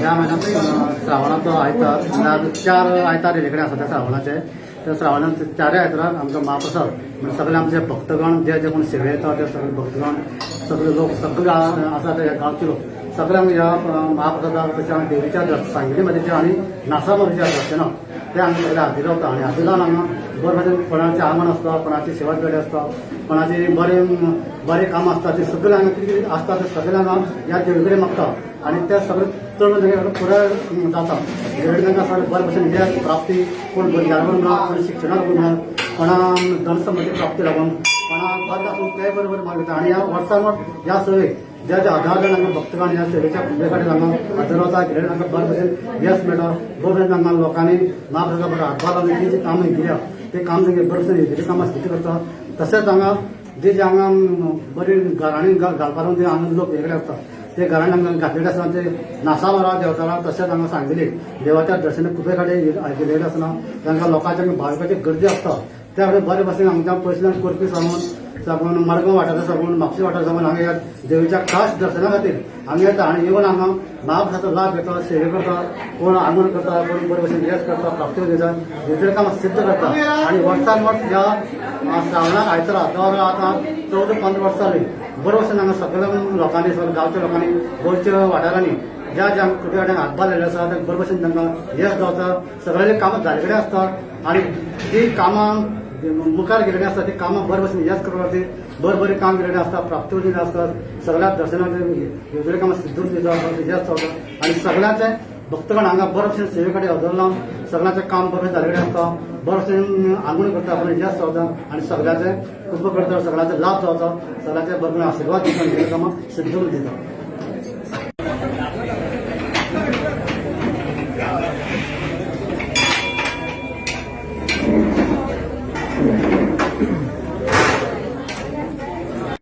ह्या महिन्यात श्रावणाचो आयतार म्हणजे 4 आयतार येले कडेन आसा त्या श्रावणाचे. त्या श्रावणात 4 आयताराक आमकां महाप्रसाद म्हणजे सगळे आमचे भक्तगण जे कोण सेवे येता ते सगळे भक्तगण सगळे लोक सगळे आसा ते गांवचे लोक सगळे आमी ह्या महाप्रसादाक तशें आमी देवीच्या सांगलीमध्ये आनी नासामध्ये दर्शनाक ते आमी सगळे हाजीर रावता. आनी हाजीर रावन हांगा बरे भशेन कोणाचें आगमन आसता, कोणाची सेवा पेटी आसता, कोणाची बरें काम आसता ते सगळे हांगा कितें कितें आसता ते सगळे हांगा ह्या देवी कडेन मागता आनी ते सगळे चड तेंगे पुराय जाता. देवी तांकां सगळे बरे भशेन हे प्राप्ती कोण भुरग्यां लागून म्हणा, कोण शिक्षणाक लागून म्हणा, कोणा धनसंपत्ती प्राप्ती लागून कोणा बरें आसून ते बरे बरे मागता. आनी ह्या वर्सान वर्स ह्या सेवेक ज्या 10 जाण हांगा भक्तगण ह्या सेवेच्या पुजे कडेन हांगा हाजीर रावता. कितें तांकां बरे भशेन यश मेळटा. बरे भशेन हांगा लोकांनी महाप्रसादा बरो हातभार लावन जी कामां केल्या ते काम तेंगे बरे भशेन हेजेरी कामां स्थिती करता. तशेंच हांगा जे हांगा बरी घरांनी घालपाक लागून जे हांगा लोक वेगळे आसता ते घरांनी हांगा घातलेले आसतना ते नासामारा देंवतारा. तशेंच हांगा सांगलेली देवाच्या दर्शनाक कुबे कडेन गेलेले आसतना तांकां लोकांचे भाविकांची गर्दी आसता. त्या कडेन बरे भशेन हांगच्या पयसल्यान करपी साकून मडगांव वाठारा साकून म्हापशी वाठारा साकून हांगा ह्या देवीच्या खास दर्शना खातीर हांगा येता आनी येवन हांगा महाप्रसादाचो लाभ घेता, सेवे करता, कोण आगमन करता, कोण बरे भशेन यश करता, प्राप्ती दिता, हेजेर काम सिद्ध करता. आनी वर्सान वर्स ह्या श्रावणाक आयतारा दर आतां 14-15 वर्सां जालीं बरे भशेन हांगा सगळ्या लोकांनी सगळ्या गांवच्या लोकांनी गोंयच्या वाठारांनी ज्या कुठे कडेन हातभार लायले आसा ते बरे भशेन तांकां यश गावता. सगळ्यांची कामां जाले कडेन आसता आनी ती कामां मुखार गेलेली आसता ती कामां बरे भशेन यश करपा खातीर बरे काम केलेले आसता, प्राप्ती दिले आसतात. सगळ्या दर्शनाक वेगवेगळी कामां सिद्ध दिता, यश जाता आनी सगळ्यांचे भक्तगण हांगा बरे भशेन सेवे कडेन हजर लावन सगळ्यांचें काम बरें जाले कडेन आसता. बरे भशेन आंगवणी करता, बरें यश जावता आनी सगळ्यांचे कृपा करता, सगळ्यांचे लाभ जावता, सगळ्यांचे बरे आशिर्वाद दिता, कामां सिद्ध दिता.